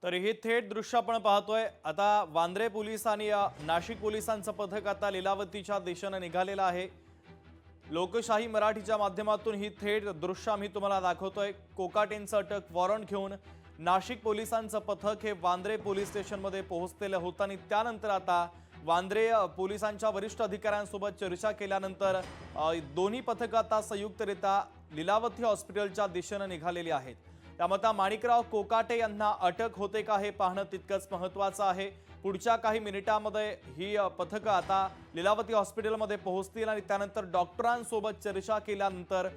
तर हे थेट दृश्य आपण पाहतोय आता वांद्रे पोलिसांनी नाशिक पोलिसांचं पथक आता लीलावतीच्या दिशेने निघालेलं आहे। लोकशाही मराठीच्या माध्यमातून ही थेट दृश्य आम्ही तुम्हाला दाखवतोय। कोकाटेंचं अटक वॉरंट घेऊन नाशिक पोलिसांचं पथक हे वांद्रे पोलीस स्टेशनमध्ये पोहोचलेलं होतं आणि त्यानंतर आता वांद्रे पोलिसांच्या वरिष्ठ अधिकाऱ्यांसोबत चर्चा केल्यानंतर दोन्ही पथकं आता संयुक्तरित्या लीलावती हॉस्पिटलच्या दिशेने निघालेली आहेत। त्यामुळे माणिकराव कोकाटे यांना अटक होते का हे पाहणं तितकंच महत्त्वाचं आहे। पुढच्या काही मिनिटांमध्ये ही पथकं आता लीलावती हॉस्पिटलमध्ये पोहोचतील आणि त्यानंतर डॉक्टरांसोबत चर्चा केल्यानंतर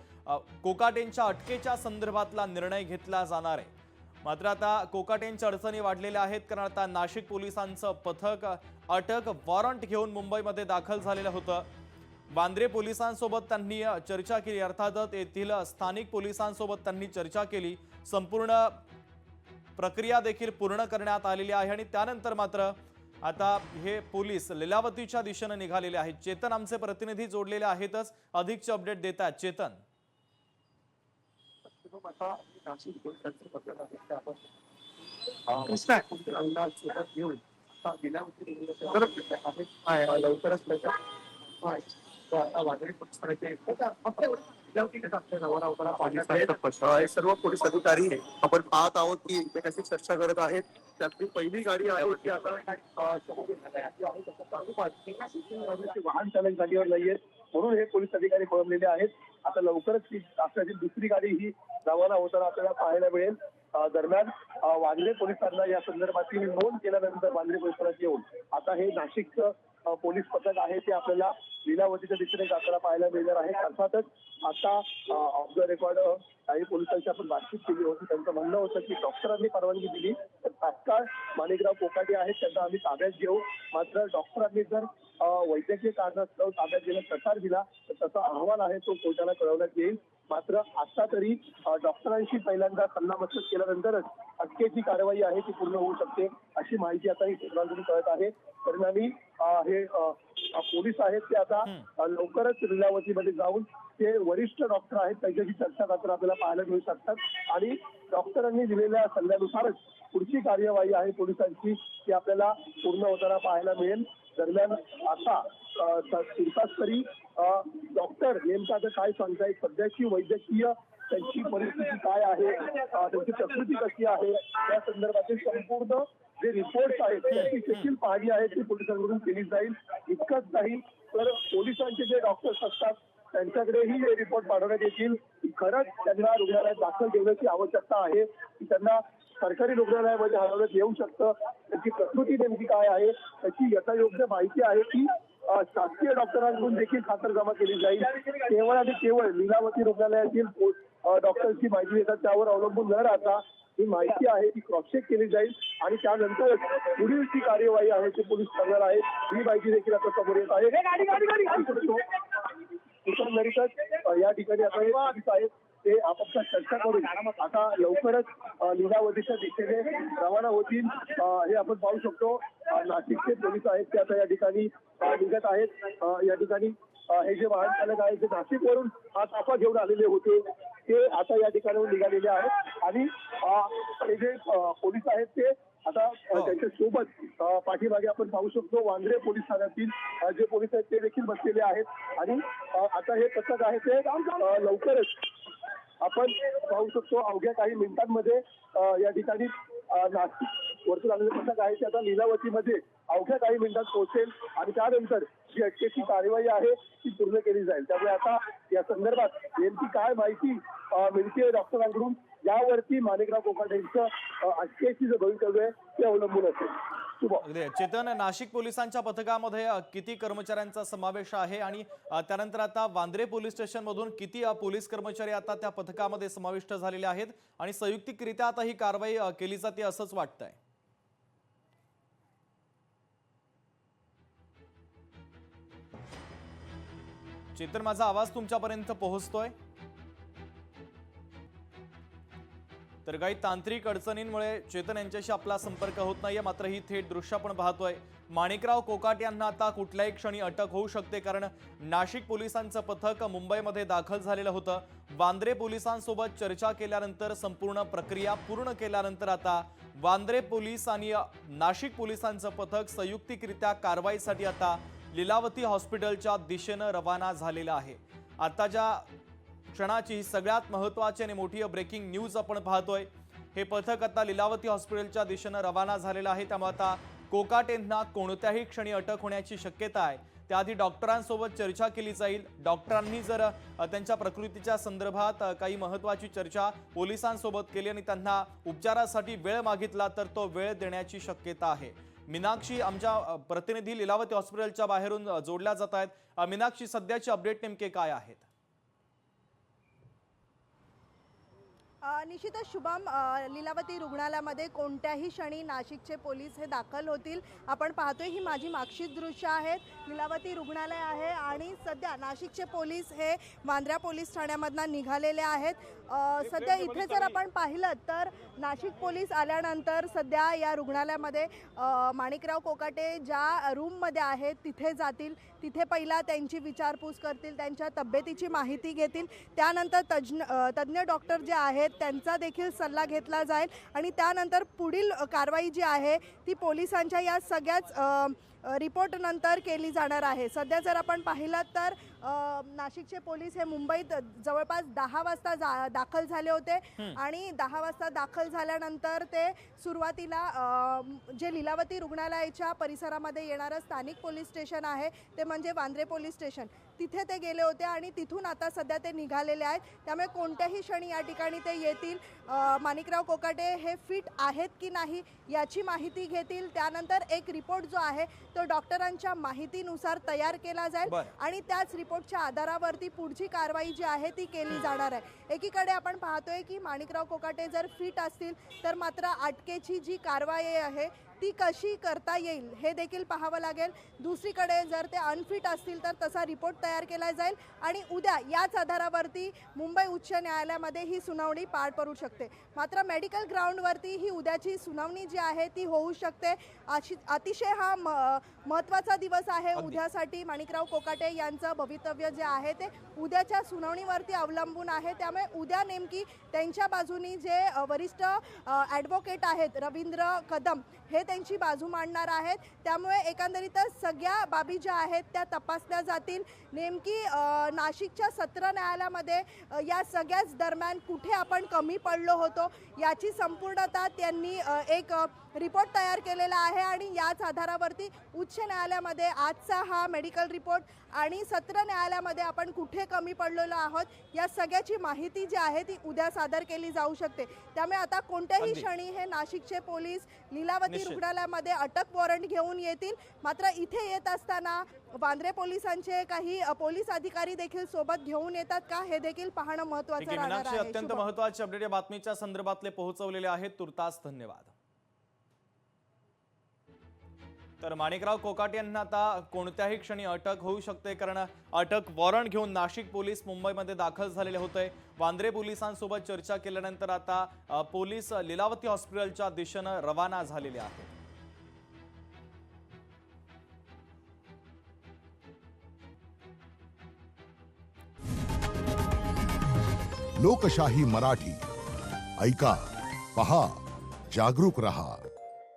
कोकाटेंच्या अटकेच्या संदर्भातला निर्णय घेतला जाणार आहे। मात्र आता कोकाटेंच्या अडचणी वाढलेल्या आहेत कारण आता नाशिक पोलिसांचं पथक अटक वॉरंट घेऊन मुंबईमध्ये दाखल झालेलं होतं। वांद्रे पोलिसांसोबत त्यांनी चर्चा केली, अर्थातच येथील स्थानिक पोलिसांसोबत त्यांनी चर्चा केली। संपूर्ण प्रक्रिया देखील पूर्ण करण्यात आलेली आहे आणि त्यानंतर मात्र आता हे पोलीस लीलावतीच्या दिशेने निघालेले आहेत। चेतन आमचे प्रतिनिधी जोडलेले आहेतच, अधिकचे अपडेट देतात चेतन। सर्व पोलीस अधिकारी आपण पाहत आहोत की एकमेकांशी चर्चा करत आहेत। त्यातली पहिली गाडी आहे ती आता वाहन चालक गाडीवर नाहीये म्हणून हे पोलीस अधिकारी खोळंबलेले आहेत। आता लवकरच आपल्याची दुसरी गाडी ही रवाना होताना आपल्याला पाहायला मिळेल। दरम्यान वांद्रे पोलिसांना या संदर्भातील नोंद केल्यानंतर वांद्रे पोलिसांना येऊन आता हे नाशिकचं पोलीस पथक आहे ते आपल्याला लीलावतीच्या दिशेने जाताना पाहायला मिळणार आहे। अर्थातच आता ऑफ द रेकॉर्ड काही पोलिसांची आपण बातचीत केली होती। त्यांचं म्हणणं होतं की डॉक्टरांनी परवानगी दिली तर तात्काळ माणिकराव कोकाटे आहेत त्यांना आम्ही ताब्यात घेऊ, मात्र डॉक्टरांनी जर वैद्यकीय कारणास्तव ताब्यात घेण्यास नकार दिला तर तसा अहवाल आहे तो कोर्टाला कळवण्यात येईल। मात्र आता तरी डॉक्टरांशी पहिल्यांदा सल्लामसलत केल्यानंतरच अटकेची कारवाई आहे ती पूर्ण होऊ शकते अशी माहिती आता सूत्रांकडून कळत आहे। परिणामी हे पोलीस आहेत ते आता लवकरच लीलावतीमध्ये जाऊन ते वरिष्ठ डॉक्टर आहेत त्यांच्याशी चर्चा करताना आपल्याला पाहायला मिळू शकतात आणि डॉक्टरांनी दिलेल्या सल्ल्यानुसारच पुढची कार्यवाही आहे पोलिसांची ती आपल्याला पूर्ण होताना पाहायला मिळेल। दरम्यान आता तुर्तास तरी डॉक्टर नेमकं आता काय सांगतायत, सध्याची वैद्यकीय त्यांची परिस्थिती काय आहे, त्यांची प्रकृती कशी आहे या संदर्भातील संपूर्ण जे रिपोर्ट्स आहेत त्याची देखील पाहणी आहे ती पोलिसांकडून केली जाईल। इतकंच नाही तर पोलिसांचे जे डॉक्टर्स असतात त्यांच्याकडेही हे रिपोर्ट पाठवण्यात येतील की खरंच त्यांना रुग्णालयात दाखल ठेवण्याची आवश्यकता आहे की त्यांना सरकारी रुग्णालयामध्ये हलवण्यात येऊ शकतं, त्यांची प्रकृती नेमकी काय आहे त्याची यथायोग्य माहिती आहे की शासकीय डॉक्टरांकडून देखील खातरजमा केली जाईल। केवळ आणि केवळ लीलावती रुग्णालयातील डॉक्टरची माहिती देतात त्यावर अवलंबून न राहता ही माहिती आहे ती क्रॉस चेक केली जाईल आणि त्यानंतर पुढील जी कार्यवाही आहे ती पोलीस करणार आहेत ही माहिती देखील आता समोर येत आहे। या ठिकाणी आता हे पोलीस आहेत ते आपापसात चर्चा करून आता लवकरच लीलावतीच्या दिशेने रवाना होतील हे आपण पाहू शकतो। नाशिकचे पोलीस आहेत ते आता या ठिकाणी निघत आहेत। या ठिकाणी हे जे वाहन चालक आहेत ते नाशिकवरून हा ताफा घेऊन आलेले होते ते आता या ठिकाणाहून निघालेले आहेत आणि हे जे पोलीस आहेत ते आता त्यांच्या सोबत पाठीमागे आपण पाहू शकतो वांद्रे पोलीस ठाण्यातील जे पोलीस आहेत ते देखील बसलेले आहेत आणि आता हे पथक आहे ते लवकरच आपण पाहू शकतो अवघ्या काही मिनिटांमध्ये या ठिकाणी नाशिक वरतून आलेले पथक आहे ते आता लीलावतीमध्ये अवघ्या काही मिनिटात पोहोचेल आणि त्यानंतर जी अटकेची कार्यवाही आहे ती पूर्ण केली जाईल। त्यामुळे आता या संदर्भात नेमकी काय माहिती मिळते डॉक्टरांकडून यावरती माणिकराव कोकाटेंचं अटकेची जे भवितव्य आहे ते अवलंबून असेल। चेतन, नाशिक पोलिसांच्या पथकामध्ये किती कर्मचाऱ्यांचा समावेश आहे आणि त्यानंतर आता वांद्रे पोलीस स्टेशन मधून किती पोलीस कर्मचारी आता त्या पथकामध्ये समाविष्ट झालेले आहेत आणि संयुक्तिकरित्या आता ही कारवाई केली जाते असंच वाटतंय? चेतन, माझा आवाज तुमच्यापर्यंत पोहोचतोय? तर काही तांत्रिक अडचणींमुळे चेतन यांच्याशी आपला संपर्क होत नाहीये, मात्र ही थेट दृश्य आपण पाहतोय। माणिकराव कोकाटे यांना आता कुठल्याही क्षणी अटक होऊ शकते कारण नाशिक पोलिसांचं पथक मुंबईमध्ये दाखल झालेलं होतं। वांद्रे पोलिसांसोबत चर्चा केल्यानंतर संपूर्ण प्रक्रिया पूर्ण केल्यानंतर आता वांद्रे पोलीस आणि नाशिक पोलिसांचं पथक संयुक्तिकरित्या कारवाईसाठी आता लीलावती हॉस्पिटलच्या दिशेनं रवाना झालेलं आहे। आता ज्या क्षणाची ही सगळ्यात महत्त्वाची आणि मोठी ब्रेकिंग न्यूज आपण पाहतोय। हे पथक आता लीलावती हॉस्पिटलच्या दिशेनं रवाना झालेलं आहे। त्यामुळे आता कोकाटेंना कोणत्याही क्षणी अटक होण्याची शक्यता आहे। त्याआधी डॉक्टरांसोबत चर्चा केली जाईल। डॉक्टरांनी जर त्यांच्या प्रकृतीच्या संदर्भात काही महत्त्वाची चर्चा पोलिसांसोबत केली आणि त्यांना उपचारासाठी वेळ मागितला तर तो वेळ देण्याची शक्यता आहे। मीनाक्षी आमच्या प्रतिनिधी लीलावती हॉस्पिटलच्या बाहेरून जोडल्या जात आहेत। मीनाक्षी, सध्याचे अपडेट नेमके काय आहेत? निश्चितच शुभम, लीलावती रुग्णालयामध्ये कोणत्याही क्षणी नाशिकचे पोलीस हे दाखल होतील। आपण पाहतोय ही माझी मागची दृश्य आहेत, लीलावती रुग्णालय आहे आणि सध्या नाशिकचे पोलीस हे वांद्रा पोलीस ठाण्यामधून निघालेले आहेत। सध्या इथे जर आपण पाहिलं तर नाशिक पोलीस आल्यानंतर सध्या या रुग्णालयामध्ये माणिकराव कोकाटे ज्या रूममध्ये आहेत तिथे जातील। तिथे पहिला त्यांची विचारपूस करतील, त्यांच्या तब्येतीची माहिती घेतील, त्यानंतर तज्ज्ञ डॉक्टर जे आहेत त्यांचा देखील सल्ला घेतला जाईल आणि त्यानंतर पुढील कारवाई जी आहे ती पोलिसांच्या या सगळ्याच रिपोर्ट नंतर केली जाणार आहे। सध्या जर आपण पाहिलं तर नाशिकचे पोलीस हे मुंबईत जवळपास 10 वाजता दाखल झाले होते आणि 10 वाजता दाखल झाल्यानंतर ते सुरुवातीला जे लीलावती रुग्णालयाच्या परिसरामध्ये येणारं स्थानिक पोलीस स्टेशन आहे ते म्हणजे वांद्रे पोलीस स्टेशन, तिथे ते गेले होते आणि तिथून आता सध्या ते निघालेले आहेत। त्यामुळे कोणत्याही क्षणी या ठिकाणी ते येतील, माणिकराव कोकाटे हे फिट आहेत की नाही याची माहिती घेतील, त्यानंतर एक रिपोर्ट जो आहे तो डॉक्टरांच्या माहितीनुसार तयार केला जाईल आणि त्याच रिपोर्टच्या आधारावरती पुढची कारवाई जी आहे ती केली जाणार आहे। एकीकडे आपण पाहतोय की माणिकराव कोकाटे जर फिट असतील तर मात्र अटकेची जी कारवाई आहे ती कशी करता येईल हे देखील पाहावं लागेल। दुसरीकडे जर ते अनफिट असतील तर तसा रिपोर्ट तयार केला जाईल आणि उद्या याच आधारावरती मुंबई उच्च न्यायालयामध्ये ही सुनावणी पार पडू शकते। मात्र मेडिकल ग्राउंडवरती ही उद्याची सुनावणी जी आहे ती होऊ शकते। अतिशय हा महत्त्वाचा दिवस आहे उद्यासाठी। माणिकराव कोकाटे यांचं भवितव्य जे आहे ते उद्याच्या सुनावणीवरती अवलंबून आहे। त्यामुळे उद्या नेमकी त्यांच्या बाजूनी जे वरिष्ठ ॲडव्होकेट आहेत रवींद्र कदम हे त्यांची बाजू मांडणार आहेत। त्यामुळे एकंदरीतच सगळ्या बाबी ज्या आहेत त्या तपासल्या जातील। नेमकी नाशिकच्या सत्र न्यायालयामध्ये या सगळ्याच दरम्यान कुठे आपण कमी पडलो होतो याची संपूर्णता त्यांनी एक रिपोर्ट तयार केलेला आहे आणि याच आधारावरती उच्च न्यायालयामध्ये आजचा हा मेडिकल रिपोर्ट आणि सत्र न्यायालयामध्ये आपण कुठे कमी पडलेलो आहोत या सगळ्याची माहिती जी आहे ती उद्या सादर केली जाऊ शकते। त्यामुळे आता कोणत्याही क्षणी हे नाशिकचे पोलीस लीलावती रुग्णालयामध्ये अटक वॉरंट घेऊन येतील। मात्र इथे येत असताना वांद्रे पोलिसांचे काही पोलीस अधिकारी देखील सोबत घेऊन येतात का हे देखील पाहणं महत्त्वाचं राहणार आहे। अत्यंत महत्त्वाचे अपडेट या बातमीच्या संदर्भातले पोहोचवलेले आहेत, तुर्तास धन्यवाद। तर माणिकराव कोकाटे यांना आता कोणत्याही क्षणी अटक होऊ शकते, कारण अटक वॉरंट घेऊन नाशिक पोलीस मुंबईमध्ये दाखल झालेले होते। वांद्रे पोलिसांसोबत चर्चा केल्यानंतर आता पोलीस लीलावती हॉस्पिटलच्या दिशेनं रवाना झालेले आहेत। लोकशाही मराठी ऐका, पहा, जागरूक रहा।